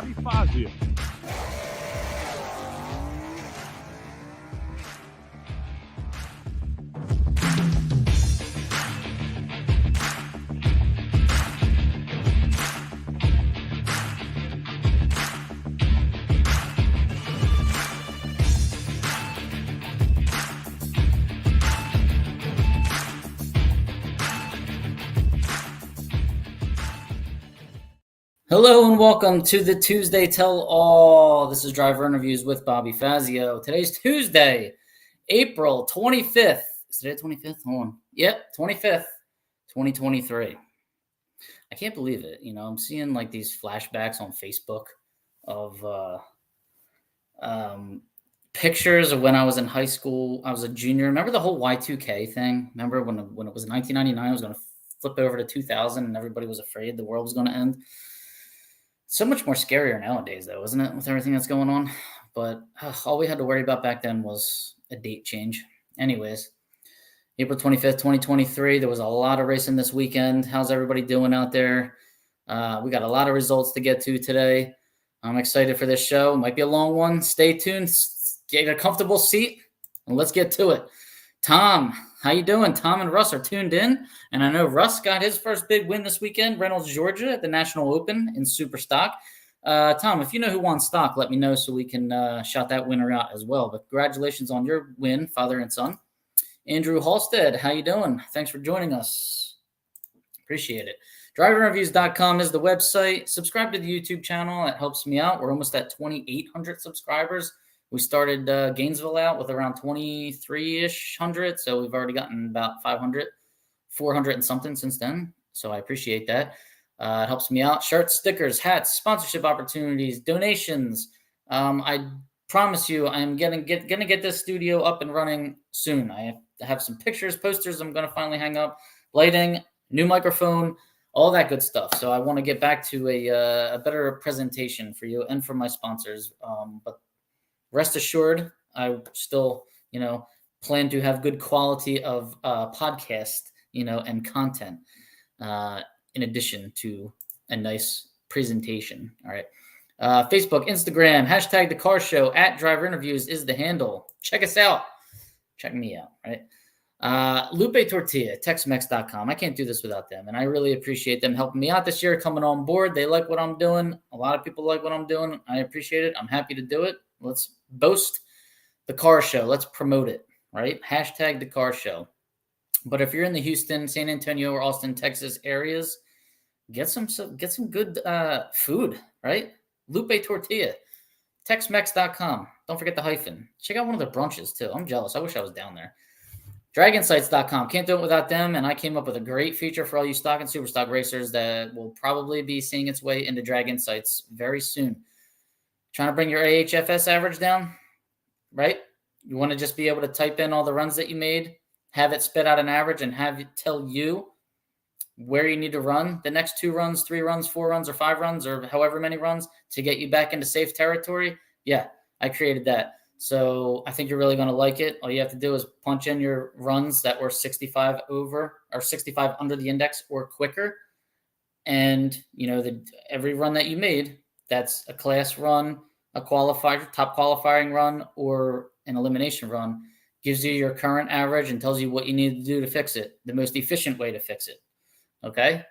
Bobby Fazio. Hello and welcome to the Tuesday Tell All. This is Driver Interviews with Bobby Fazio. Today's Tuesday, April 25th. Is today 25th? Hold on. Yep, 25th, 2023. I can't believe it. You know, I'm seeing like these flashbacks on Facebook of pictures of when I was in high school. I was a junior. Remember the whole Y2K thing? Remember when it was 1999, I was going to flip over to 2000 and everybody was afraid the world was going to end? So much more scarier nowadays, though, isn't it, with everything that's going on? But all we had to worry about back then was a date change. Anyways, April 25th, 2023, there was a lot of racing this weekend. How's everybody doing out there? We got a lot of results to get to today. I'm excited for this show. It might be a long one. Stay tuned. Get a comfortable seat, and let's get to it. Tom, how you doing? Tom and Russ are tuned in, and I know Russ got his first big win this weekend, Reynolds, Georgia, at the National Open in Super Stock. Tom, if you know who won stock, let me know so we can shout that winner out as well. But congratulations on your win, father and son. Andrew Halstead, how you doing? Thanks for joining us. Appreciate it. DriverInterviews.com is the website. Subscribe to the YouTube channel. It helps me out. We're almost at 2,800 subscribers. We started Gainesville out with around 23-ish hundred, so we've already gotten about 500, 400 and something since then. So I appreciate that. It helps me out. Shirts, stickers, hats, sponsorship opportunities, donations. I promise you, I'm gonna get this studio up and running soon. I have some pictures, posters. I'm gonna finally hang up, lighting, new microphone, all that good stuff. So I want to get back to a better presentation for you and for my sponsors. But rest assured, I still, plan to have good quality of podcast, and content in addition to a nice presentation. All right. Facebook, Instagram, hashtag The Car Show, @DriverInterviews is the handle. Check us out. Check me out, right? Lupe Tortilla, Texmex.com. I can't do this without them, and I really appreciate them helping me out this year, coming on board. They like what I'm doing. A lot of people like what I'm doing. I appreciate it. I'm happy to do it. Let's boast the car show. Let's promote it, right? Hashtag The Car Show. But if you're in the Houston, San Antonio, or Austin, Texas areas, get some good food, right? Lupe Tortilla, Texmex.com. Don't forget the hyphen. Check out one of the brunches, too. I'm jealous. I wish I was down there. Dragonsights.com. Can't do it without them. And I came up with a great feature for all you stock and super stock racers that will probably be seeing its way into Dragon Sights very soon. Trying to bring your AHFS average down, right? You want to just be able to type in all the runs that you made, have it spit out an average, and have it tell you where you need to run the next 2 runs, 3 runs, 4 runs, or 5 runs, or however many runs to get you back into safe territory. Yeah, I created that. So I think you're really going to like it. All you have to do is punch in your runs that were 65 over or 65 under the index or quicker. And, every run that you made, that's a class run, a qualifier, top qualifying run, or an elimination run, gives you your current average and tells you what you need to do to fix it, the most efficient way to fix it. Okay?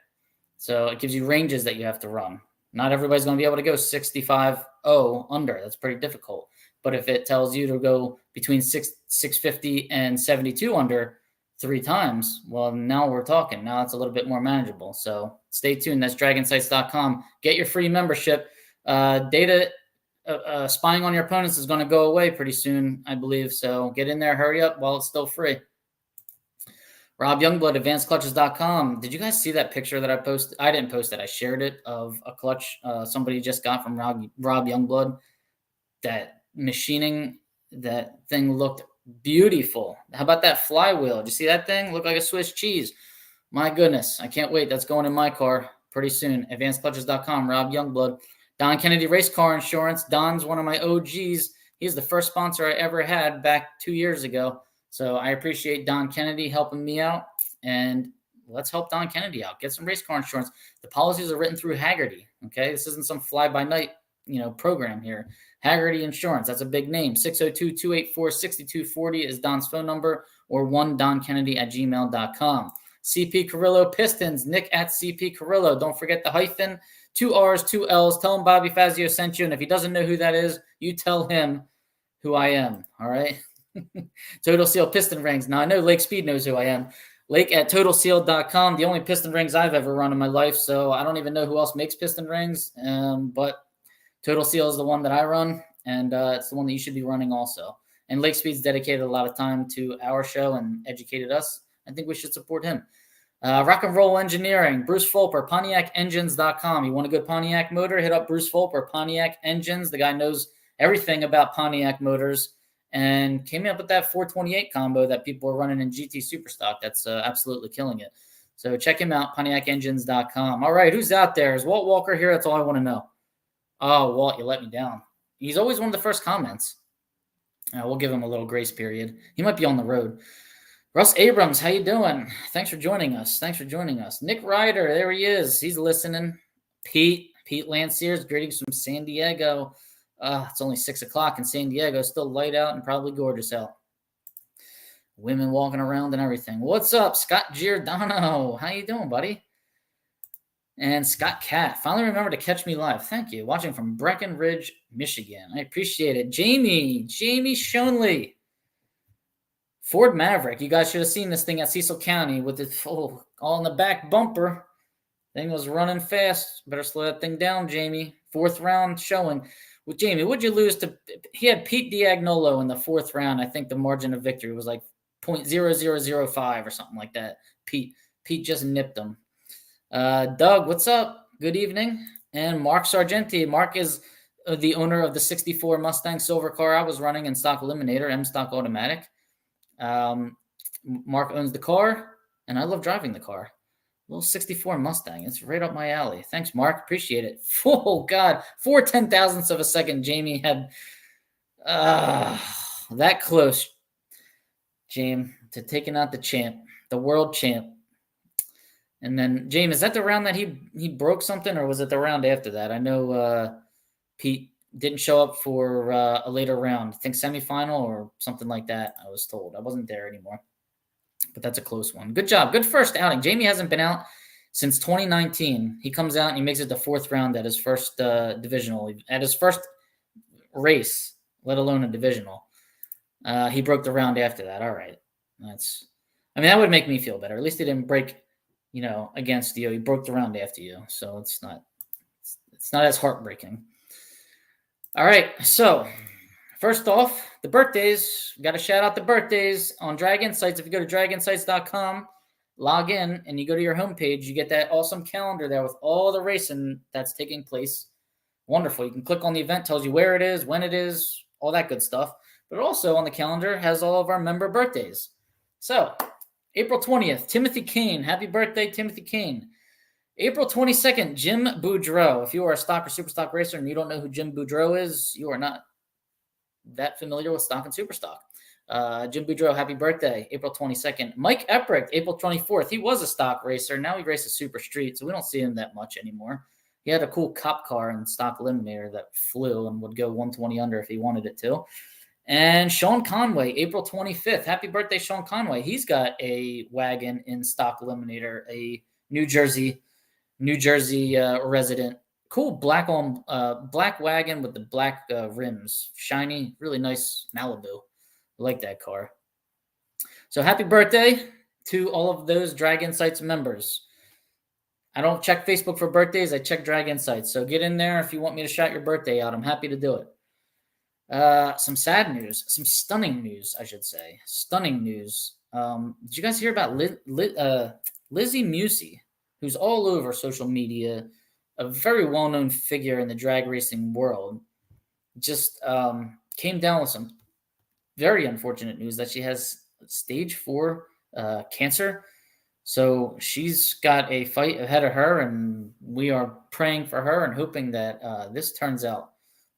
So it gives you ranges that you have to run. Not everybody's going to be able to go 65.0 under. That's pretty difficult. But if it tells you to go between 650 and 72 under 3 times, well, now we're talking. Now it's a little bit more manageable. So stay tuned. That's dragonsights.com. Get your free membership. Data spying on your opponents is going to go away pretty soon, I believe. So get in there, hurry up while it's still free. Rob Youngblood, advancedclutches.com. Did you guys see that picture that I posted? I didn't post it. I shared it of a clutch somebody just got from Rob Youngblood. That machining, that thing looked beautiful. How about that flywheel? Did you see that thing? Looked like a Swiss cheese. My goodness. I can't wait. That's going in my car pretty soon. Advancedclutches.com, Rob Youngblood. Don Kennedy Race Car Insurance. Don's one of my OGs. He's the first sponsor I ever had back 2 years ago. So I appreciate Don Kennedy helping me out. And let's help Don Kennedy out. Get some race car insurance. The policies are written through Haggerty. Okay. This isn't some fly by night, program here. Haggerty Insurance, that's a big name. 602-284-6240 is Don's phone number, or 1donkennedy@gmail.com. CP Carrillo Pistons, Nick at CP Carrillo. Don't forget the hyphen, 2 R's, 2 L's. Tell him Bobby Fazio sent you, and if he doesn't know who that is, you tell him who I am, all right? Total Seal Piston Rings. Now, I know Lake Speed knows who I am. Lake at TotalSeal.com, the only piston rings I've ever run in my life, so I don't even know who else makes piston rings, but Total Seal is the one that I run, and it's the one that you should be running also. And Lake Speed's dedicated a lot of time to our show and educated us. I think we should support him. Rock and Roll Engineering, Bruce Fulper, PontiacEngines.com. You want a good Pontiac motor? Hit up Bruce Fulper, Pontiac Engines. The guy knows everything about Pontiac motors and came up with that 428 combo that people are running in GT Superstock. That's absolutely killing it. So check him out, PontiacEngines.com. All right, who's out there? Is Walt Walker here? That's all I want to know. Oh, Walt, you let me down. He's always one of the first comments. We'll give him a little grace period. He might be on the road. Russ Abrams, how you doing? Thanks for joining us. Nick Ryder, there he is. He's listening. Pete Lanciers, greetings from San Diego. It's only 6 o'clock in San Diego. Still light out and probably gorgeous out. Women walking around and everything. What's up, Scott Giordano? How you doing, buddy? And Scott Cat, finally remember to catch me live. Thank you. Watching from Breckenridge, Michigan. I appreciate it. Jamie Shonley. Ford Maverick. You guys should have seen this thing at Cecil County with it all in the back bumper. Thing was running fast. Better slow that thing down, Jamie. 4th round showing. With Jamie, would you lose to? He had Pete Diagnolo in the 4th round. I think the margin of victory was like 0.0005 or something like that. Pete just nipped him. Doug, what's up? Good evening. And Mark Sargenti. Mark is the owner of the 64 Mustang silver car I was running in stock eliminator, M stock automatic. Mark owns the car, and I love driving the car. Little 64 Mustang. It's right up my alley. Thanks, Mark. Appreciate it. Oh, God. 4 10,000ths of a second. Jamie had that close, James, to taking out the champ, the world champ. And then, James, is that the round that he broke something, or was it the round after that? I know Pete didn't show up for a later round. I think semifinal or something like that, I was told. I wasn't there anymore. But that's a close one. Good job. Good first outing. Jamie hasn't been out since 2019. He comes out and he makes it the 4th round at his first divisional. At his first race, let alone a divisional. He broke the round after that. All right. That would make me feel better. At least he didn't break, against you. He broke the round after you. So it's not as heartbreaking. All right. So first off, the birthdays. Got to shout out the birthdays on Drag Insights. If you go to draginsights.com, log in, and you go to your homepage, you get that awesome calendar there with all the racing that's taking place. Wonderful. You can click on the event, tells you where it is, when it is, all that good stuff. But also on the calendar has all of our member birthdays. So April 20th, Timothy Kane. Happy birthday, Timothy Kane. April 22nd, Jim Boudreau. If you are a stock or super stock racer and you don't know who Jim Boudreau is, you are not that familiar with stock and super stock. Jim Boudreau, happy birthday, April 22nd. Mike Eprick, April 24th. He was a stock racer. Now he races super street, so we don't see him that much anymore. He had a cool cop car in stock eliminator that flew and would go 120 under if he wanted it to. And Sean Conway, April 25th. Happy birthday, Sean Conway. He's got a wagon in stock eliminator, a New Jersey resident. Cool black wagon with the black rims. Shiny, really nice Malibu. I like that car. So happy birthday to all of those Drag Insights members. I don't check Facebook for birthdays. I check Drag Insights. So get in there if you want me to shout your birthday out. I'm happy to do it. Some sad news. Some stunning news, I should say. Stunning news. Did you guys hear about Lizzie Musey, who's all over social media, a very well-known figure in the drag racing world, just came down with some very unfortunate news that she has stage 4 cancer. So she's got a fight ahead of her, and we are praying for her and hoping that this turns out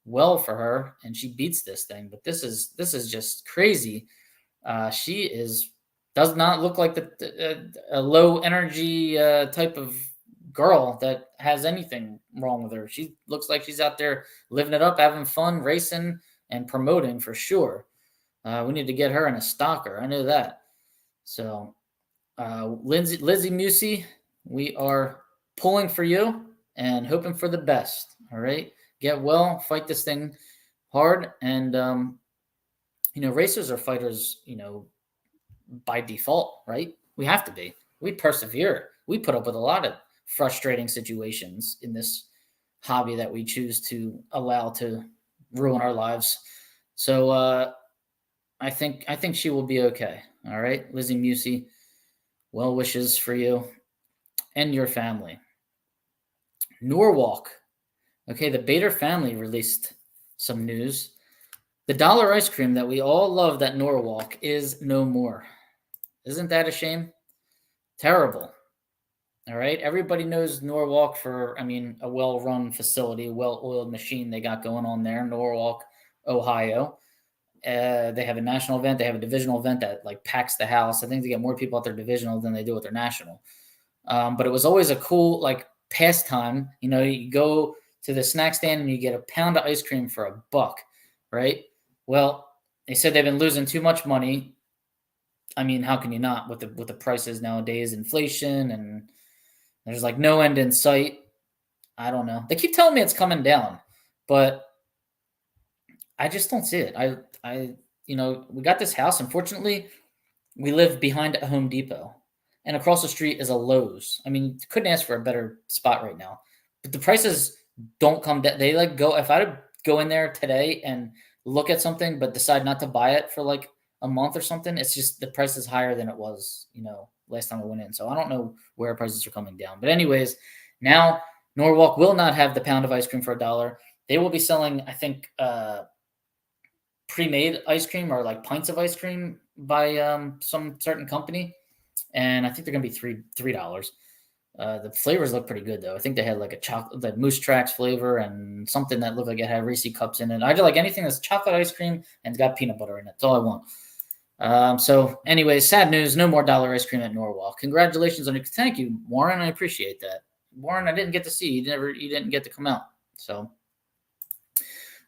well for her and she beats this thing. But this is just crazy. She does not look like a low energy type of girl that has anything wrong with her. She looks like she's out there living it up, having fun, racing, and promoting for sure. We need to get her in a stalker. I know that. So, Lizzie Musey, we are pulling for you and hoping for the best. All right, get well, fight this thing hard, and racers are fighters. By default, right? We have to be. We persevere. We put up with a lot of frustrating situations in this hobby that we choose to allow to ruin our lives. So I think she will be okay. All right, Lizzie Musey, well wishes for you and your family. Norwalk. Okay, the Bader family released some news. The dollar ice cream that we all loved at Norwalk is no more. Isn't that a shame? Terrible. All right. Everybody knows Norwalk for, a well run facility, well oiled machine they got going on there, Norwalk, Ohio. They have a national event. They have a divisional event that like packs the house. I think they get more people at their divisional than they do at their national. But it was always a cool like pastime. You go to the snack stand and you get a pound of ice cream for $1, right? Well, they said they've been losing too much money. How can you not with the prices nowadays, inflation, and there's like no end in sight. I don't know. They keep telling me it's coming down, but I just don't see it. We got this house. Unfortunately, we live behind a Home Depot, and across the street is a Lowe's. Couldn't ask for a better spot right now. But the prices don't come down. They like go. If I go in there today and look at something, but decide not to buy it for like a month or something, it's just the price is higher than it was, last time I went in. So I don't know where prices are coming down. But anyways, now Norwalk will not have the pound of ice cream for $1. They will be selling, I think, pre-made ice cream or like pints of ice cream by some certain company, and I think they're gonna be $3. The flavors look pretty good though. I think they had like a chocolate, the Moose Tracks flavor, and something that looked like it had Reese cups in it. I do like anything that's chocolate ice cream and it's got peanut butter in it. That's all I want. So anyways, sad news. No more dollar ice cream at Norwalk. Congratulations on it. Thank you, Warren. I appreciate that. Warren, I didn't get to see. You didn't get to come out. So,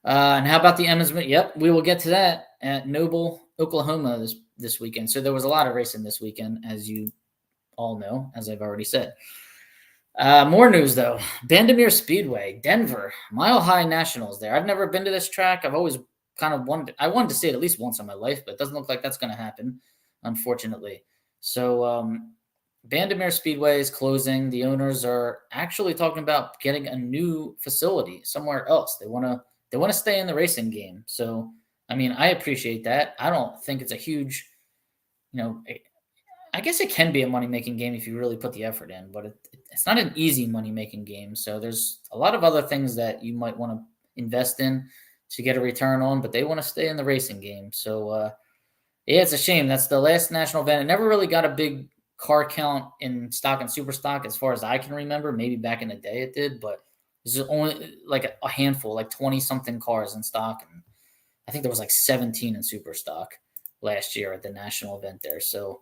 and how about the Emmons? Yep, we will get to that at Noble, Oklahoma this weekend. So there was a lot of racing this weekend, as you all know, as I've already said. More news though. Bandimere Speedway, Denver, Mile High Nationals there. I've never been to this track. I've always kind of wanted to see it at least once in my life, but it doesn't look like that's going to happen, unfortunately. So Bandimere Speedway is closing. The owners are actually talking about getting a new facility somewhere else. They want to stay in the racing game. So I appreciate that. I don't think it's a huge, I guess it can be a money-making game if you really put the effort in, but it's not an easy money-making game. So there's a lot of other things that you might want to invest in to get a return on, but they want to stay in the racing game. So, yeah, it's a shame. That's the last national event. It never really got a big car count in stock and super stock as far as I can remember. Maybe back in the day it did, but there's only like a handful, like 20-something cars in stock. And I think there was like 17 in super stock last year at the national event there. So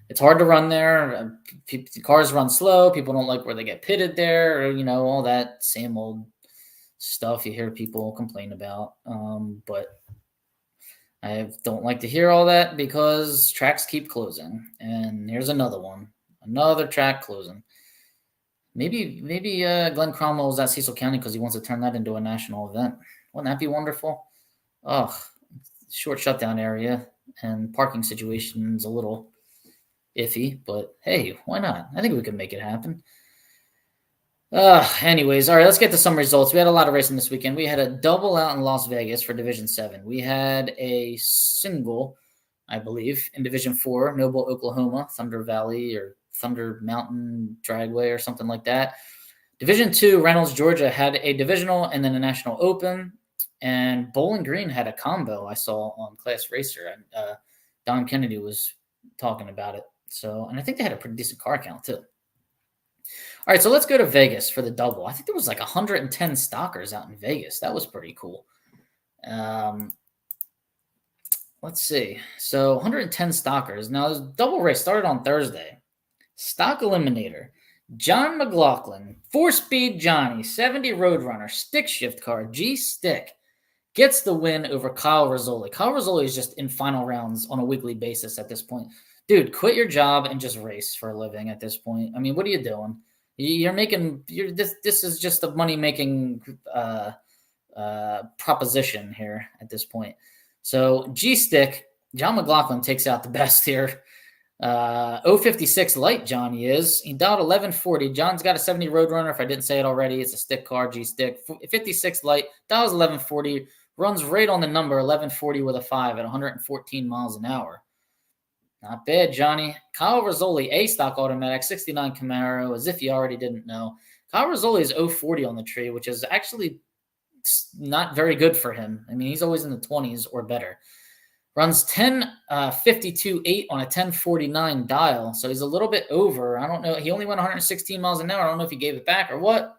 it's hard to run there. The cars run slow. People don't like where they get pitted there, or, all that same old stuff you hear people complain about. But I don't like to hear all that because tracks keep closing. And here's another track closing. Maybe Glenn Cromwell's at Cecil County because he wants to turn that into a national event. Wouldn't that be wonderful? Oh, short shutdown area and parking situation's a little iffy, but hey, why not? I think we can make it happen. Anyways, all right, let's get to some results. We had a lot of racing this weekend. We had a double out in Las Vegas for Division 7. We had a single, I believe, in Division 4, Noble, Oklahoma, Thunder Valley or Thunder Mountain Dragway or something like that. Division 2, Reynolds, Georgia, had a divisional and then a national open. And Bowling Green had a combo I saw on Class Racer. And Don Kennedy was talking about it. So, and I think they had a pretty decent car count too. All right, so let's go to Vegas for the double. I think there was like 110 stockers out in Vegas. That was pretty cool. Let's see. So 110 stockers. Now, the double race started on Thursday. Stock Eliminator. John McLaughlin, 4-speed Johnny, 70 Roadrunner, stick shift car, G-stick, gets the win over Kyle Rizzoli. Kyle Rizzoli is just in final rounds on a weekly basis at this point. Dude, quit your job and just race for a living at this point. I mean, what are you doing? This is just a money-making proposition here at this point. So G-stick, John McLaughlin takes out the best here. 056 light Johnny is. He dialed 1140. John's got a 70 Roadrunner. If I didn't say it already, it's a stick car, G-stick. 56 light, dials 1140, runs right on the number, 1140 with a 5 at 114 miles an hour. Not bad, Johnny. Kyle Rizzoli, A-stock automatic, 69 Camaro, as if you already didn't know. Kyle Rizzoli is 040 on the tree, which is actually not very good for him. I mean, he's always in the 20s or better. Runs 10.52.8 on a 1049 dial, so he's a little bit over. I don't know. He only went 116 miles an hour. I don't know if he gave it back or what,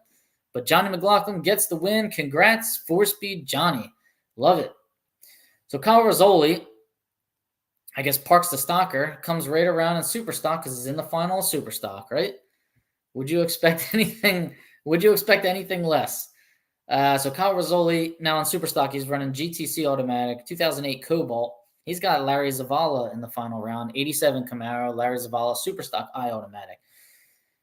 but Johnny McLaughlin gets the win. Congrats, 4-speed Johnny. Love it. So Kyle Rizzoli, I guess, parks the stocker, comes right around in super stock because he's in the final of super stock, right? Would you expect anything? Would you expect anything less? So Kyle Rizzoli, now in super stock, he's running GTC automatic, 2008 Cobalt. He's got Larry Zavala in the final round, 87 Camaro, Larry Zavala super stock I automatic.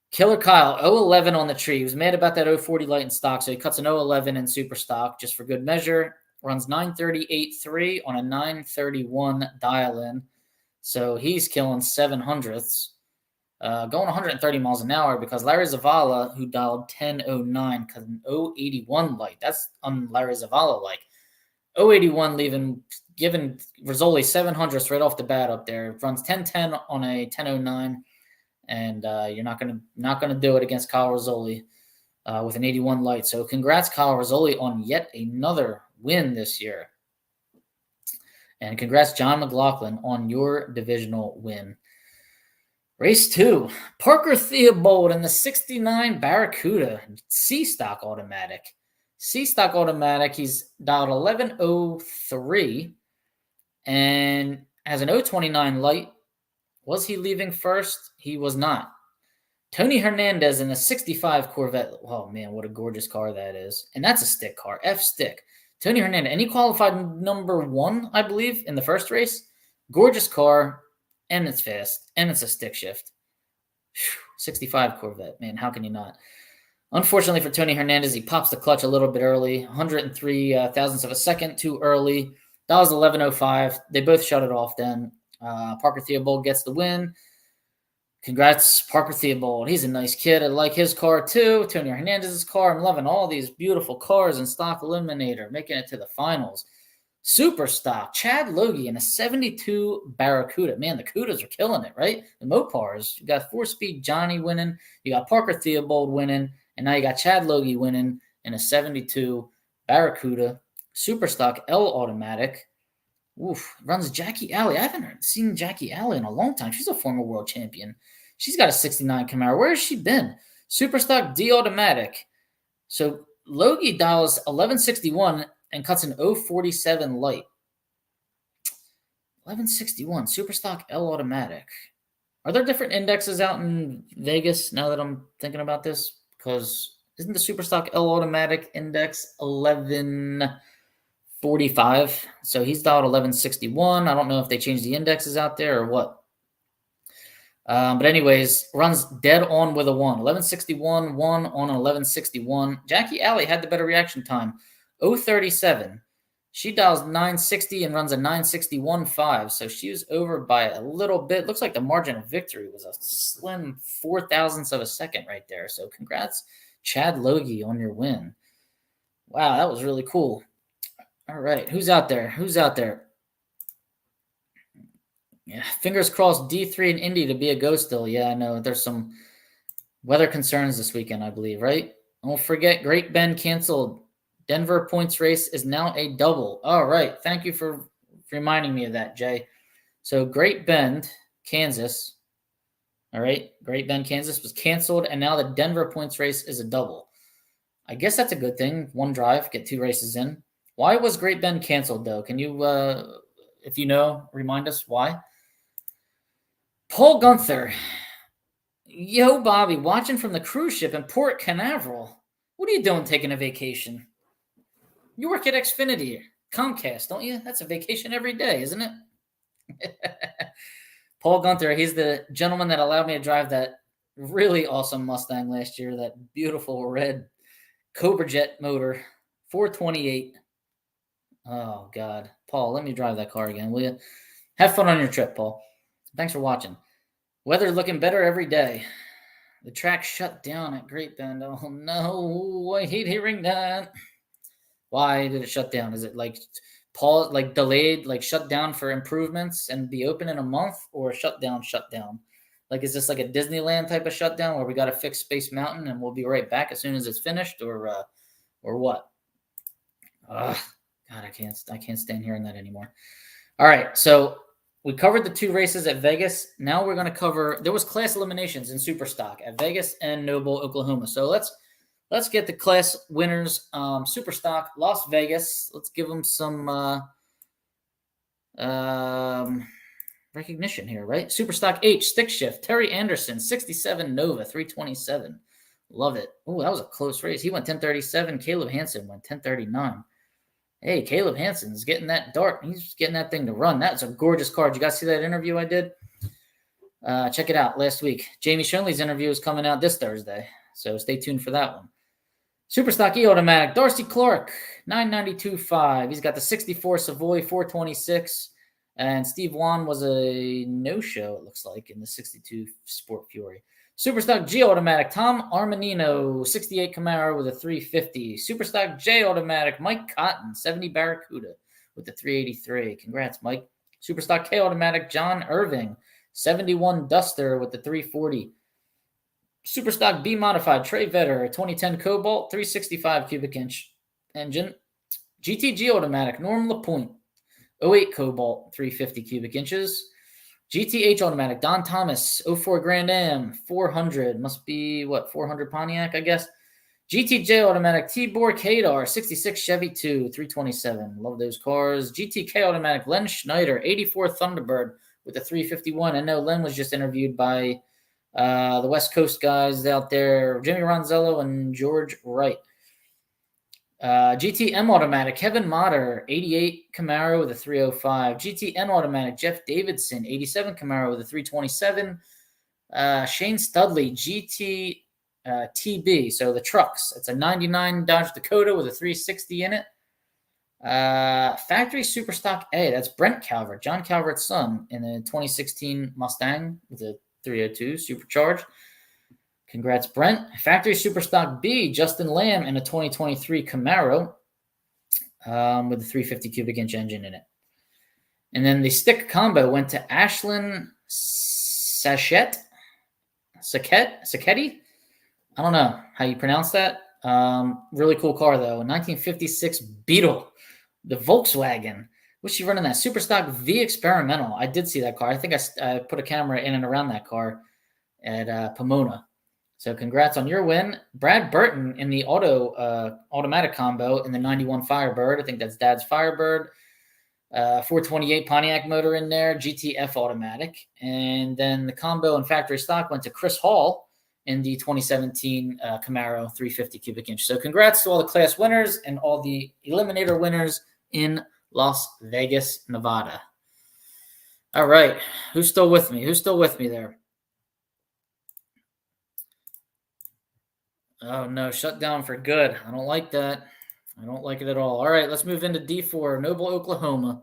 Killer Kyle, 011 on the tree. He was mad about that 040 light in stock, so he cuts an 011 in super stock just for good measure. Runs 938.3 on a 931 dial-in. So he's killing 700ths. Going 130 miles an hour because Larry Zavala, who dialed 1009, cut an 081 light. That's on Larry Zavala like. 081 giving Rizzoli 700ths right off the bat up there. Runs 1010 on a 1009, and you're not gonna do it against Kyle Rizzoli with an 81 light. So congrats, Kyle Rizzoli, on yet another win this year. And congrats, John McLaughlin, on your divisional win. Race 2, Parker Theobald in the 69 Barracuda, C-stock automatic. C-stock automatic, he's dialed 1103 and has an 029 light. Was he leaving first? He was not. Tony Hernandez in the 65 Corvette. Oh, man, what a gorgeous car that is. And that's a stick car, F-stick. Tony Hernandez, and he qualified number 1, I believe, in the first race. Gorgeous car. And it's fast, and it's a stick shift. 65 Corvette, man, how can you not? Unfortunately for Tony Hernandez, he pops the clutch a little bit early, 103 thousandths of a second too early. That was 11:05. They both shut it off then. Parker Theobald gets the win. Congrats, Parker Theobald. He's a nice kid. I like his car too. Tony Hernandez's car. I'm loving all these beautiful cars in Stock Eliminator, making it to the finals. Super stock, Chad Logie in a 72 Barracuda. Man, the Cudas are killing it, right? The Mopars. You got 4-speed Johnny winning. You got Parker Theobald winning. And now you got Chad Logie winning in a 72 Barracuda. Super stock L automatic. Oof. Runs Jackie Alley. I haven't seen Jackie Alley in a long time. She's a former world champion. She's got a 69 Camaro. Where has she been? Super stock D automatic. So Logie dials 1161 and cuts an 047 light. 1161, super stock L automatic. Are there different indexes out in Vegas now that I'm thinking about this? Because isn't the super stock L automatic index 1145? So he's dialed 1161. I don't know if they changed the indexes out there or what. But anyways, runs dead on with a 1. 1161, 1 on an 1161. Jackie Alley had the better reaction time. 037. She dials 960 and runs a 961.5, so she was over by a little bit. Looks like the margin of victory was a slim 4 thousandths of a second right there. So congrats, Chad Logie, on your win. Wow, that was really cool. All right, who's out there? Who's out there? Yeah, fingers crossed D3 and Indy to be a go still. Yeah, I know. There's some weather concerns this weekend, I believe, right? Don't forget, Great Bend canceled. Denver points race is now a double. All right. Thank you for reminding me of that, Jay. So Great Bend, Kansas. All right. Great Bend, Kansas was canceled, and now the Denver points race is a double. I guess that's a good thing. One drive, get 2 races in. Why was Great Bend canceled, though? Can you, if you know, remind us why? Paul Gunther. Yo, Bobby, watching from the cruise ship in Port Canaveral. What are you doing taking a vacation? You work at Xfinity, Comcast, don't you? That's a vacation every day, isn't it? Paul Gunther, he's the gentleman that allowed me to drive that really awesome Mustang last year, that beautiful red Cobra Jet motor, 428. Oh, God. Paul, let me drive that car again, will you? Have fun on your trip, Paul. Thanks for watching. Weather looking better every day. The track shut down at Great Bend. Oh, no. I hate hearing that. Why did it shut down? Is it like Paul, like delayed, like shut down for improvements and be open in a month, or shut down? Like, is this like a Disneyland type of shutdown where we got to fix Space Mountain and we'll be right back as soon as it's finished, or what? Ugh, God, I can't stand hearing that anymore. All right, so we covered the 2 races at Vegas. Now we're going to cover. There was class eliminations in Superstock at Vegas and Noble, Oklahoma. So let's get the class winners. Superstock, Las Vegas. Let's give them some recognition here, right? Superstock H, stick shift. Terry Anderson, 67 Nova, 327. Love it. Oh, that was a close race. He went 10:37. Caleb Hansen went 10:39. Hey, Caleb Hansen's getting that dart. He's getting that thing to run. That's a gorgeous car. Did you guys see that interview I did? Check it out last week. Jamie Schoenley's interview is coming out this Thursday, so stay tuned for that one. Superstock E Automatic, Darcy Clark, 992.5. He's got the 64 Savoy, 426. And Steve Wan was a no-show, it looks like, in the 62 Sport Fury. Superstock G Automatic, Tom Armanino, 68 Camaro with a 350. Superstock J Automatic, Mike Cotton, 70 Barracuda with the 383. Congrats, Mike. Superstock K Automatic, John Irving, 71 Duster with the 340. Superstock B Modified, Trey Vetter, 2010 Cobalt, 365 cubic inch engine. GTG Automatic, Norm LaPointe, 08 Cobalt, 350 cubic inches. GTH Automatic, Don Thomas, 04 Grand Am, 400. Must be, 400 Pontiac, I guess. GTJ Automatic, Tibor Kadar, 66 Chevy 2, 327. Love those cars. GTK Automatic, Len Schneider, 84 Thunderbird with a 351. I know Len was just interviewed by the West Coast guys out there, Jimmy Ronzello and George Wright. GTM Automatic, Kevin Motter, 88 Camaro with a 305. GTN Automatic, Jeff Davidson, 87 Camaro with a 327. Shane Studley, GT TB, so the trucks. It's a 99 Dodge Dakota with a 360 in it. Factory Superstock A, that's Brent Calvert, John Calvert's son, in a 2016 Mustang with a 302 supercharged. Congrats, Brent. Factory Superstock B, Justin Lamb, in a 2023 Camaro with a 350 cubic inch engine in it. And then the stick combo went to Ashlyn Sacchetti? I don't know how you pronounce that. Really cool car, though. A 1956 Beetle, the Volkswagen. Was she running that Superstock V Experimental? I did see that car. I think I put a camera in and around that car at Pomona. So congrats on your win. Brad Burton in the automatic combo in the 91 Firebird. I think that's Dad's Firebird. 428 Pontiac motor in there, GTF automatic. And then the combo and factory stock went to Chris Hall in the 2017 Camaro 350 cubic inch. So congrats to all the class winners and all the eliminator winners in Las Vegas, Nevada. All right. Who's still with me? Who's still with me there? Oh, no. Shut down for good. I don't like that. I don't like it at all. All right. Let's move into D4, Noble, Oklahoma.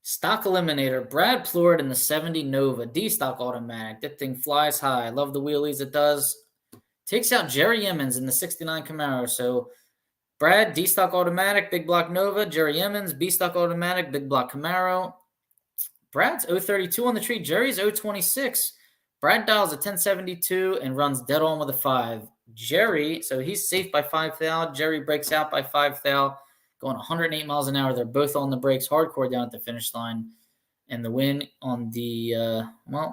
Stock eliminator, Brad Plord in the 70 Nova, D-stock automatic. That thing flies high. I love the wheelies it does. Takes out Jerry Emmons in the 69 Camaro. So Brad, D-stock automatic, big block Nova. Jerry Emmons, B-stock automatic, big block Camaro. Brad's 032 on the tree. Jerry's 026. Brad dials a 1072 and runs dead on with a 5. Jerry, so he's safe by 5 thou. Jerry breaks out by 5 thou, going 108 miles an hour. They're both on the brakes, hardcore down at the finish line. And the win on the,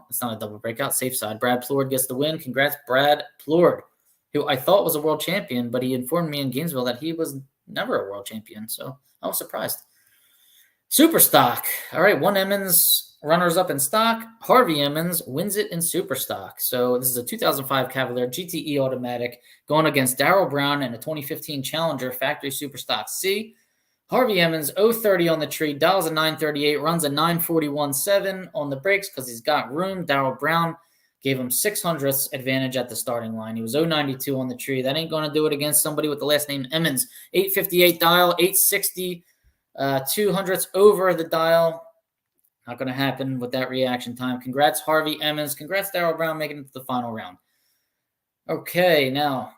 it's not a double breakout, safe side. Brad Plord gets the win. Congrats, Brad Plord, who I thought was a world champion, but he informed me in Gainesville that he was never a world champion. So I was surprised. Superstock. All right, one Emmons Runners up in stock, Harvey Emmons wins it in super stock. So this is a 2005 Cavalier GTE automatic going against Darrell Brown in a 2015 Challenger factory super stock C. Harvey Emmons 030 on the tree, dials a 938, runs a 941.7 on the brakes because he's got room. Darrell Brown gave him 600ths advantage at the starting line. He was 092 on the tree. That ain't going to do it against somebody with the last name Emmons. 858 dial, 860 200ths over the dial. Not going to happen with that reaction time. Congrats, Harvey Emmons. Congrats, Darrell Brown, making it to the final round. Okay, now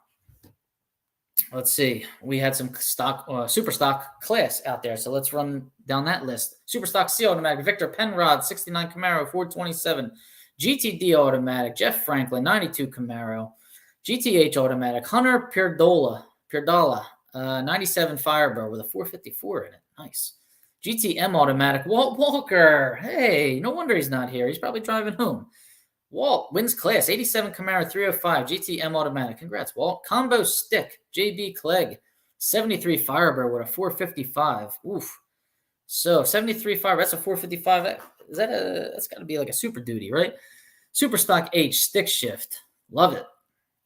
let's see. We had some stock, super stock class out there, so let's run down that list. Super stock C automatic, Victor Penrod, 69 Camaro, 427. GTD automatic, Jeff Franklin, 92 Camaro. GTH automatic, Hunter Pierdola, 97 Firebird with a 454 in it. Nice. GTM automatic, Walt Walker. Hey, no wonder he's not here. He's probably driving home. Walt wins class, 87 Camaro, 305, GTM automatic. Congrats, Walt. Combo stick, JB Clegg, 73 Firebird with a 455. Oof. So 73 Firebird, that's a 455. That's got to be like a Super Duty, right? Super Stock H, stick shift. Love it.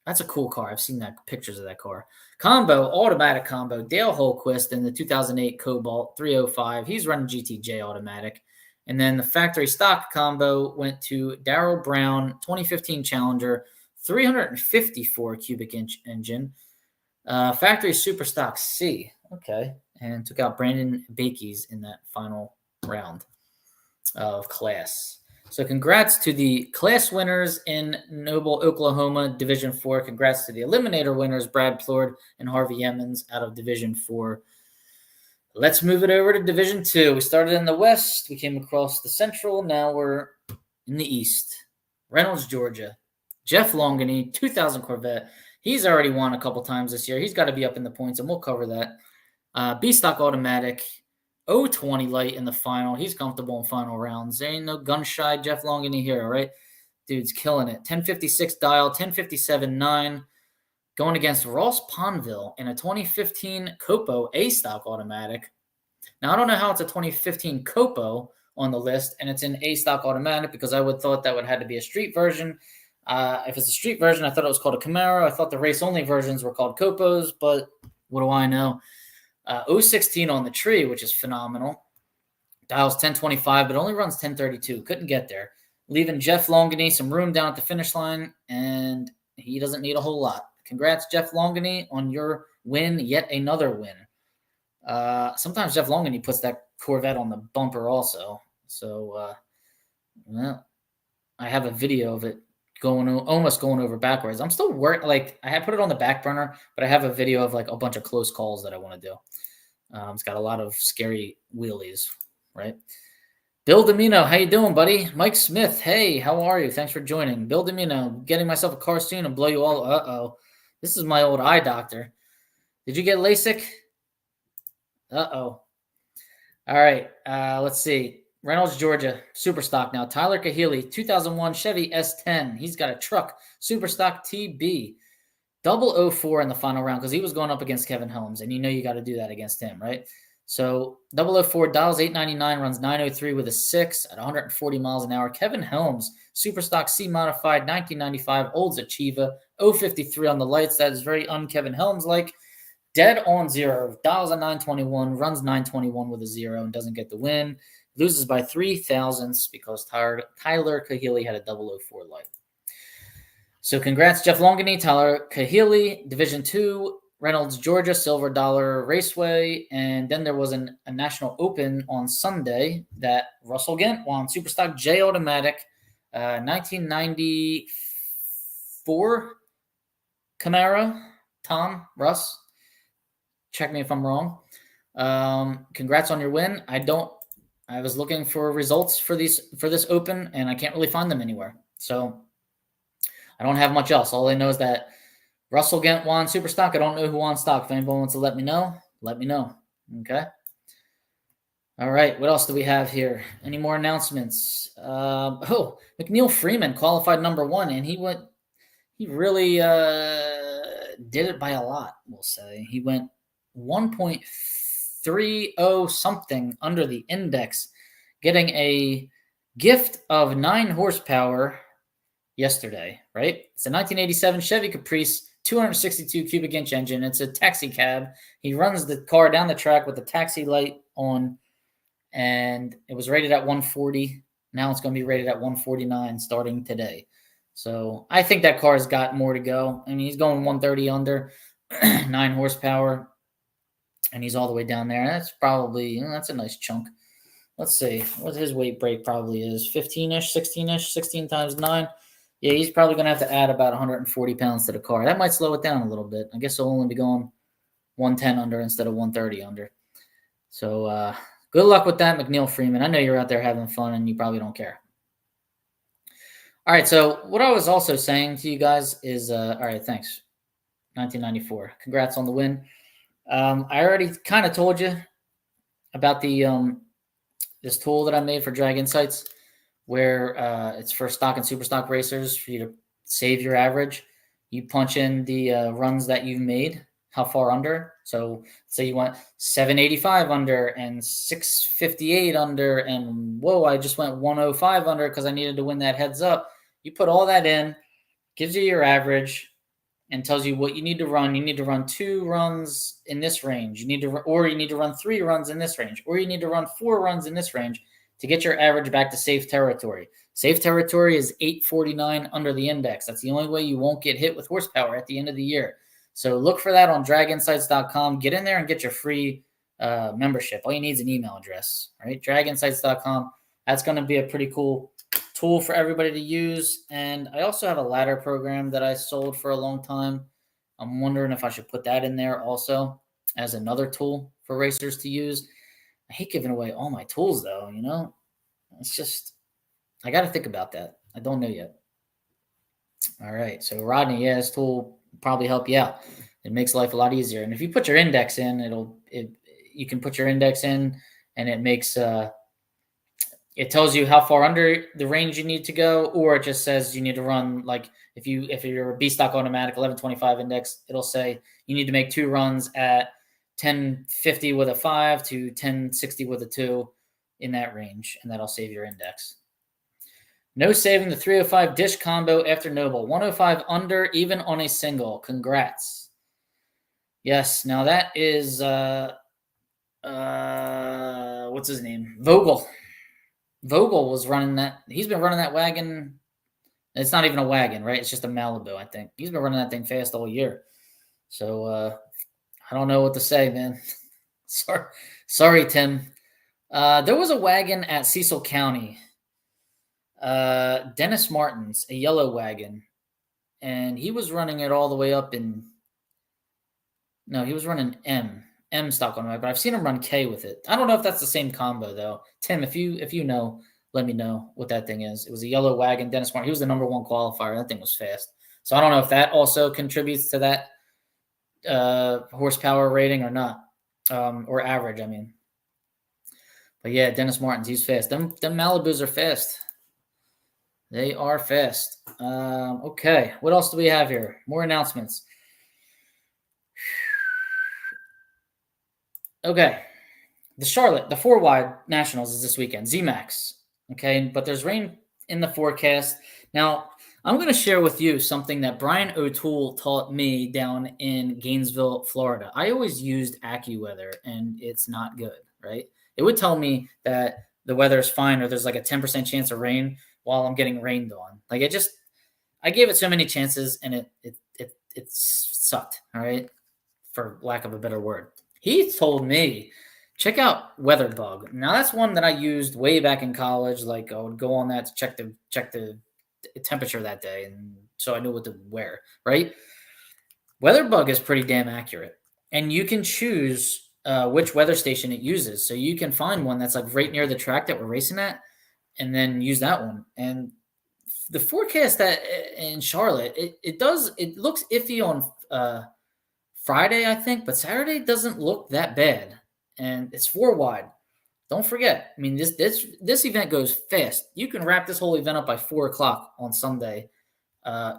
That's a cool car. I've seen pictures of that car. Combo, automatic combo, Dale Holquist in the 2008 Cobalt 305. He's running GTJ automatic. And then the factory stock combo went to Darrell Brown, 2015 Challenger, 354 cubic inch engine. Factory super stock C. Okay. And took out Brandon Bakey's in that final round of class. So congrats to the class winners in Noble, Oklahoma, Division 4. Congrats to the eliminator winners, Brad Plord and Harvey Emmons out of Division 4. Let's move it over to Division 2. We started in the West. We came across the Central. Now we're in the East. Reynolds, Georgia. Jeff Longany, 2000 Corvette. He's already won a couple times this year. He's got to be up in the points, and we'll cover that. B-Stock automatic. 020 light in the final. He's comfortable in final rounds. There ain't no gun-shy Jeff Longany here, all right? Dude's killing it. 1056 dial, 1057.9. Going against Ross Ponville in a 2015 Copo A-Stock automatic. Now, I don't know how it's a 2015 Copo on the list, and it's an A-Stock automatic because I would thought that would have to be a street version. If it's a street version, I thought it was called a Camaro. I thought the race-only versions were called Copos, but what do I know? 016 on the tree, which is phenomenal. Dials 1025, but only runs 1032. Couldn't get there. Leaving Jeff Longany some room down at the finish line, and he doesn't need a whole lot. Congrats, Jeff Longany, on your win, yet another win. Sometimes Jeff Longany puts that Corvette on the bumper also. So, well, I have a video of it almost going over backwards. I'm still working. Like, I had put it on the back burner, but I have a video of like a bunch of close calls that I want to do. It's got a lot of scary wheelies, right? Bill Domino, how you doing, buddy? Mike Smith, hey, how are you? Thanks for joining. Bill Domino, getting myself a car soon and blow you all. Uh-oh. This is my old eye doctor. Did you get LASIK? Uh-oh. All right, let's see. Reynolds, Georgia, super stock now. Tyler Kahili, 2001 Chevy S10. He's got a truck, super stock TB. 004 in the final round because he was going up against Kevin Helms, and you know you got to do that against him, right? So 004, dials 899, runs 903 with a 6 at 140 miles an hour. Kevin Helms, super stock C modified, 1995, Olds Achieva, 053 on the lights. That is very un-Kevin Helms-like. Dead on 0, dials a 921, runs 921 with a 0 and doesn't get the win. Loses by 3 thousandths because Tyler Kahili had a 004 light. So congrats, Jeff Longany, Tyler Kahili, Division 2, Reynolds, Georgia, Silver Dollar Raceway. And then there was a National Open on Sunday that Russell Gent won. Superstock J Automatic, 1994 Camaro. Tom, Russ, check me if I'm wrong. Congrats on your win. I was looking for results for this Open, and I can't really find them anywhere. So I don't have much else. All I know is that Russell Gent won super stock. I don't know who won stock. If anybody wants to let me know, let me know. Okay. All right. What else do we have here? Any more announcements? McNeil Freeman qualified number 1, and he really did it by a lot, we'll say. He went 1.30 something under the index, getting a Gift of 9 horsepower yesterday, right? It's a 1987 Chevy Caprice, 262 cubic inch engine. It's a taxi cab. He runs the car down the track with the taxi light on, and it was rated at 140. Now it's going to be rated at 149 starting today. So I think that car has got more to go. I mean, he's going 130 under, 9 horsepower, and he's all the way down there. That's probably, that's a nice chunk. Let's see what his weight break probably is. 15-ish, 16-ish, 16 times 9. Yeah, he's probably going to have to add about 140 pounds to the car. That might slow it down a little bit. I guess he'll only be going 110 under instead of 130 under. So good luck with that, McNeil Freeman. I know you're out there having fun and you probably don't care. All right, so what I was also saying to you guys is, all right, thanks. 1994. Congrats on the win. I already kind of told you about the this tool that I made for Drag Insights, where it's for stock and super stock racers for you to save your average. You punch in the runs that you've made, how far under. So say you want 785 under and 658 under, and whoa, I just went 105 under because I needed to win that heads up. You put all that in, gives you your average, and tells you what you need to run. You need to run 2 runs in this range. You need to run 3 runs in this range, or you need to run 4 runs in this range to get your average back to safe territory. Safe territory is 849 under the index. That's the only way you won't get hit with horsepower at the end of the year. So look for that on draginsights.com. Get in there and get your free membership. All you need is an email address, right? Draginsights.com. That's going to be a pretty cool tool for everybody to use. And I also have a ladder program that I sold for a long time. I'm wondering if I should put that in there also as another tool for racers to use. I hate giving away all my tools though, it's just, I got to think about that. I don't know yet. All right. So Rodney, yeah, this tool will probably help you out. It makes life a lot easier. And if you put your index in, you can put your index in and it makes, it tells you how far under the range you need to go, or it just says you need to run, like if you're a B stock automatic 1125 index, it'll say you need to make 2 runs at 1050 with a 5 to 1060 with a 2 in that range, and that'll save your index. No saving the 305 dish combo after Noble. 105 under even on a single. Congrats. Yes, now that is what's his name? Vogel. Vogel was running that. He's been running that wagon. It's not even a wagon, right? It's just a Malibu, I think. He's been running that thing fast all year. So I don't know what to say, man. Sorry, Tim. There was a wagon at Cecil County. Dennis Martin's, a yellow wagon. And he was running it all the way up in... No, he was running M stock on it, but I've seen him run K with it. I don't know if that's the same combo though. Tim, if you know, let me know what that thing is. It was a yellow wagon. Dennis Martin, he was the number 1 qualifier. That thing was fast. So I don't know if that also contributes to that horsepower rating or not, or average. I mean, but yeah, Dennis Martin's, he's fast. Them Malibus are fast. They are fast. Okay, what else do we have here? More announcements. Okay, the 4-wide Nationals is this weekend, ZMAX. Okay, but there's rain in the forecast. Now, I'm going to share with you something that Brian O'Toole taught me down in Gainesville, Florida. I always used AccuWeather, and it's not good, right? It would tell me that the weather is fine or there's like a 10% chance of rain while I'm getting rained on. Like I gave it so many chances, and it sucked, all right, for lack of a better word. He told me, check out WeatherBug. Now that's one that I used way back in college. Like I would go on that to check the temperature that day, and so I knew what to wear. Right? WeatherBug is pretty damn accurate, and you can choose which weather station it uses. So you can find one that's like right near the track that we're racing at, and then use that one. And the forecast that in Charlotte, it looks iffy on Friday, I think, but Saturday doesn't look that bad, and it's 4-wide. Don't forget, I mean, this event goes fast. You can wrap this whole event up by 4:00 on Sunday,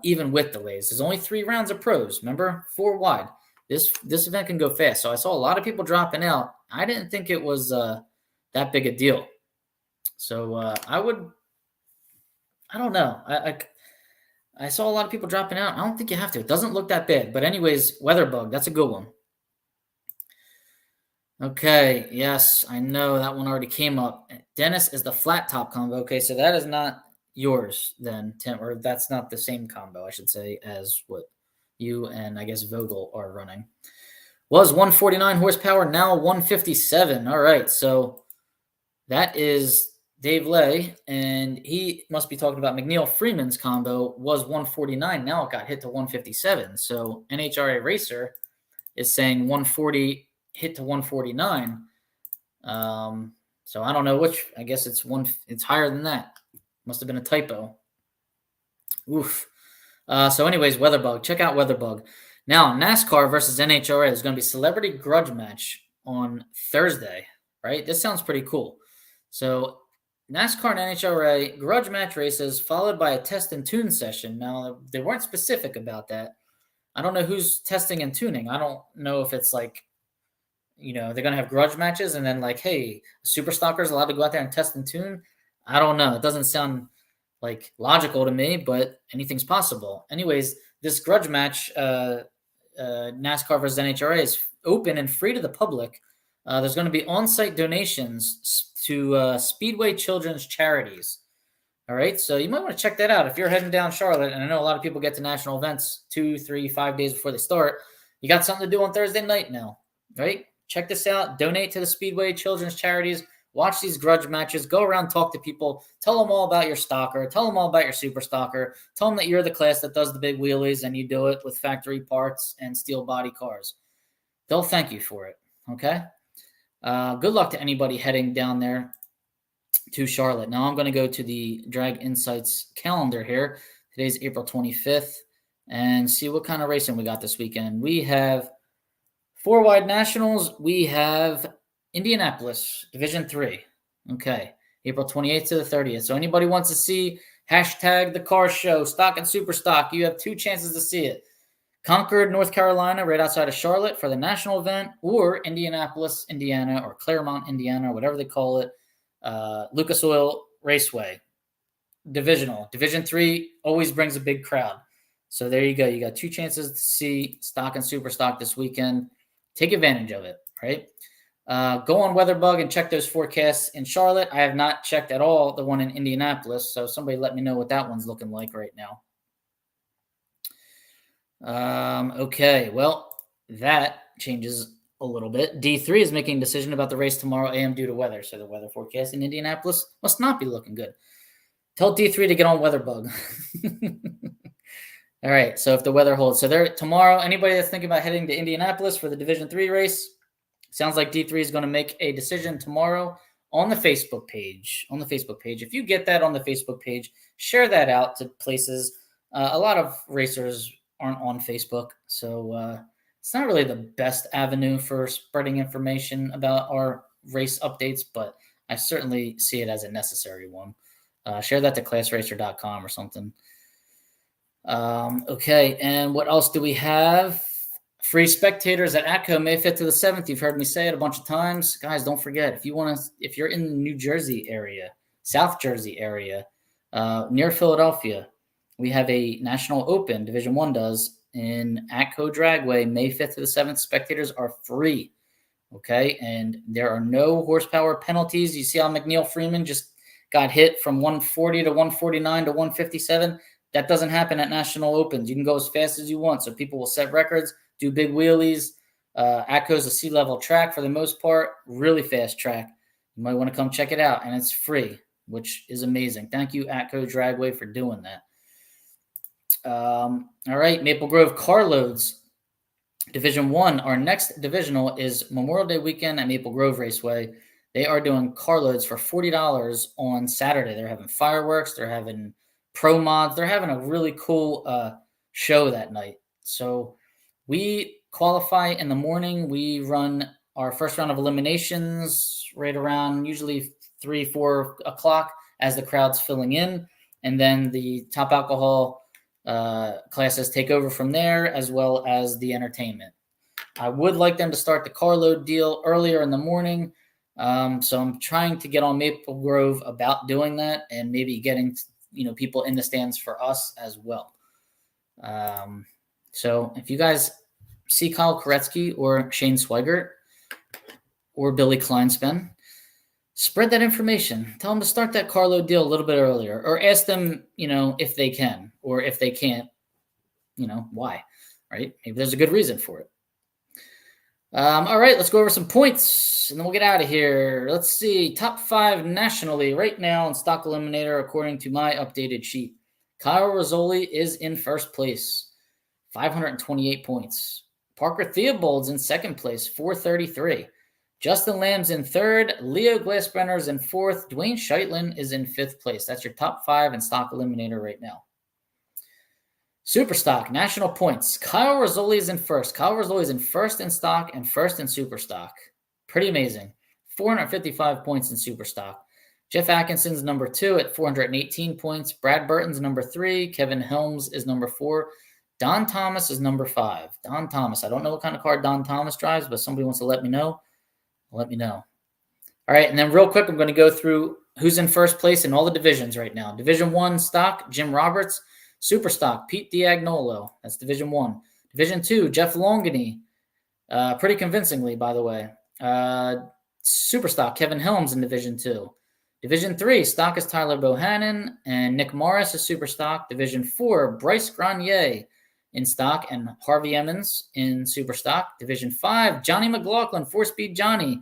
even with delays. There's only 3 rounds of pros. Remember, 4-wide. This event can go fast. So I saw a lot of people dropping out. I didn't think it was that big a deal. So I would I don't know. I saw a lot of people dropping out. I don't think you have to. It doesn't look that bad. But anyways, Weatherbug, that's a good one. Okay, yes, I know that one already came up. Dennis is the flat top combo. Okay, so that is not yours then, Tim, or that's not the same combo, I should say, as what you and I guess Vogel are running. Was 149 horsepower, now 157. All right, so that is Dave Lay, and he must be talking about McNeil Freeman's combo was 149. Now it got hit to 157. So NHRA Racer is saying 140 hit to 149. So I don't know which. I guess it's one. It's higher than that. Must have been a typo. Oof. So anyways, Weatherbug. Check out Weatherbug. Now NASCAR versus NHRA is going to be celebrity grudge match on Thursday. Right. This sounds pretty cool. So NASCAR and NHRA grudge match races followed by a test and tune session. Now they weren't specific about that. I don't know who's testing and tuning. I don't know if it's like, they're going to have grudge matches and then like, hey, super stalker's allowed to go out there and test and tune. I don't know. It doesn't sound like logical to me, but anything's possible. Anyways, this grudge match, NASCAR versus NHRA, is open and free to the public. There's going to be on-site donations to Speedway Children's Charities. All right, so you might want to check that out if you're heading down Charlotte. And I know a lot of people get to national events 2, 3, 5 days before they start. You got something to do on Thursday night now, right? Check this out. Donate to the Speedway Children's Charities. Watch these grudge matches. Go around, talk to people. Tell them all about your stalker. Tell them all about your super stalker. Tell them that you're the class that does the big wheelies and you do it with factory parts and steel body cars. They'll thank you for it, okay? Good luck to anybody heading down there to Charlotte. Now I'm going to go to the Drag Insights calendar here. Today's April 25th and see what kind of racing we got this weekend. We have 4 wide nationals. We have Indianapolis, Division 3. Okay, April 28th to the 30th. So anybody wants to see hashtag the car show, stock and super stock, you have 2 chances to see it. Concord, North Carolina, right outside of Charlotte for the national event, or Indianapolis, Indiana, or Claremont, Indiana, or whatever they call it. Lucas Oil Raceway, divisional. Division 3 always brings a big crowd. So there you go. You got 2 chances to see stock and super stock this weekend. Take advantage of it, right? Go on Weatherbug and check those forecasts in Charlotte. I have not checked at all the one in Indianapolis, so somebody let me know what that one's looking like right now. Okay, well, that changes a little bit. D3 is making a decision about the race tomorrow AM due to weather, so the weather forecast in Indianapolis must not be looking good. Tell D3 to get on Weatherbug. All right, so if the weather holds. So there tomorrow, anybody that's thinking about heading to Indianapolis for the Division 3 race, sounds like D3 is going to make a decision tomorrow on the Facebook page. If you get that on the Facebook page, share that out to places. A lot of racers aren't on Facebook, so it's not really the best avenue for spreading information about our race updates, but I certainly see it as a necessary one. Share that to classracer.com or something. Okay, and what else do we have? Free spectators at ATCO May 5th to the 7th. You've heard me say it a bunch of times. Guys, don't forget, if you're in the New Jersey area, South Jersey area, near Philadelphia, we have a national open, Division 1 does, in ATCO Dragway, May 5th to the 7th. Spectators are free, okay? And there are no horsepower penalties. You see how McNeil Freeman just got hit from 140 to 149 to 157? That doesn't happen at national opens. You can go as fast as you want, so people will set records, do big wheelies. ATCO's a sea-level track for the most part, really fast track. You might want to come check it out, and it's free, which is amazing. Thank you, ATCO Dragway, for doing that. All right, Maple Grove Carloads, Division 1. Our next divisional is Memorial Day weekend at Maple Grove Raceway. They are doing carloads for $40 on Saturday. They're having fireworks. They're having pro mods. They're having a really cool show that night. So we qualify in the morning. We run our first round of eliminations right around usually 3, 4 o'clock as the crowd's filling in. And then the top alcohol classes take over from there, as well as the entertainment. I would like them to start the carload deal earlier in the morning. So I'm trying to get on Maple Grove about doing that and maybe getting people in the stands for us as well. So if you guys see Kyle Koretsky or Shane Swigert or Billy Kleinspan, spread that information. Tell them to start that carload deal a little bit earlier, or ask them, if they can, or if they can't, why, right? Maybe there's a good reason for it. All right, let's go over some points, and then we'll get out of here. Let's see, top 5 nationally right now in Stock Eliminator, according to my updated sheet. Kyle Rizzoli is in first place, 528 points. Parker Theobald's in second place, 433. Justin Lamb's in third. Leo Glassbrenner is in fourth. Dwayne Scheitlin is in fifth place. That's your top 5 in Stock Eliminator right now. Superstock, national points. Kyle Rizzoli is in first. Kyle Rizzoli is in first in stock and first in Superstock. Pretty amazing. 455 points in Superstock. Jeff Atkinson's number 2 at 418 points. Brad Burton's number 3. Kevin Helms is number 4. Don Thomas is number 5. Don Thomas. I don't know what kind of car Don Thomas drives, but somebody wants to let me know. Let me know. All right, and then real quick, I'm going to go through who's in first place in all the divisions right now. Division 1 stock, Jim Roberts. Superstock, Pete Diagnolo. That's Division 1. Division 2, Jeff Longany. Pretty convincingly, by the way. Superstock, Kevin Helms in Division 2. Division 3, stock is Tyler Bohannon, and Nick Morris is Superstock. Division 4, Bryce Grenier in stock, and Harvey Emmons in Superstock. Division 5, Johnny McLaughlin, 4-Speed Johnny,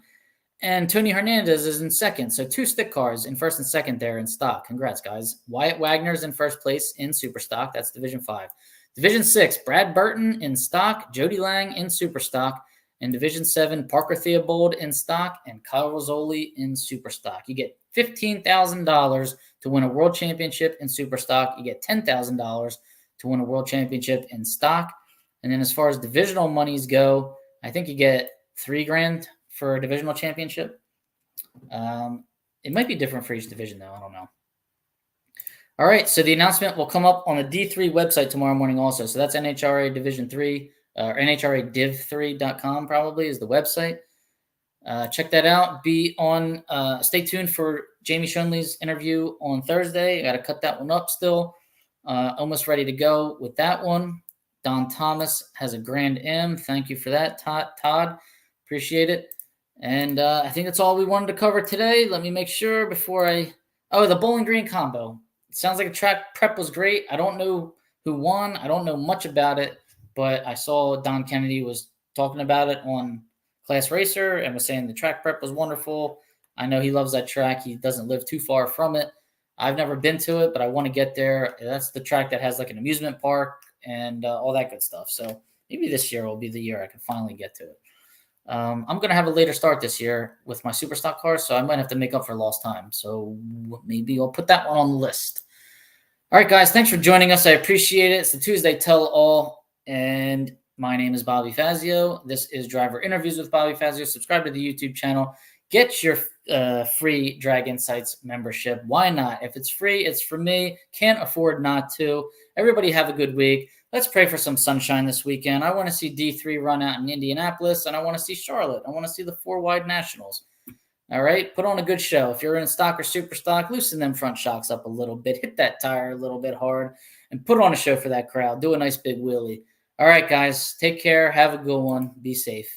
and Tony Hernandez is in second. So 2 stick cars in first and second there in stock. Congrats, guys. Wyatt Wagner's in first place in Superstock. That's Division 5. Division 6, Brad Burton in stock, Jody Lang in Superstock. In Division 7, Parker Theobald in stock, and Kyle Rizzoli in Superstock. You get $15,000 to win a world championship in Superstock. You get $10,000 to win a world championship in stock. And then as far as divisional monies go, I think you get $3,000 for a divisional championship. It might be different for each division, though. I don't know. All right, so the announcement will come up on the D3 website tomorrow morning also. So that's NHRA Division 3, or NHRAdiv3.com probably is the website. Check that out. Stay tuned for Jamie Shunley's interview on Thursday. I got to cut that one up still. Almost ready to go with that one. Don Thomas has a Grand M. Thank you for that, Todd. Appreciate it. And I think that's all we wanted to cover today. Let me make sure before the Bowling Green combo. It sounds like a track prep was great. I don't know who won. I don't know much about it, but I saw Don Kennedy was talking about it on Class Racer and was saying the track prep was wonderful. I know he loves that track. He doesn't live too far from it. I've never been to it, but I want to get there. That's the track that has like an amusement park and all that good stuff. So maybe this year will be the year I can finally get to it. I'm going to have a later start this year with my Superstock cars, so I might have to make up for lost time. So maybe I'll put that one on the list. All right, guys, thanks for joining us. I appreciate it. It's the Tuesday Tell All, and my name is Bobby Fazio. This is Driver Interviews with Bobby Fazio. Subscribe to the YouTube channel. Get your free Drag Insights membership. Why not? If it's free, it's for me. Can't afford not to. Everybody have a good week. Let's pray for some sunshine this weekend. I want to see D3 run out in Indianapolis, and I want to see Charlotte. I want to see the 4-wide nationals. All right, put on a good show. If you're in stock or super stock, loosen them front shocks up a little bit. Hit that tire a little bit hard, and put on a show for that crowd. Do a nice big wheelie. All right, guys, take care. Have a good one. Be safe.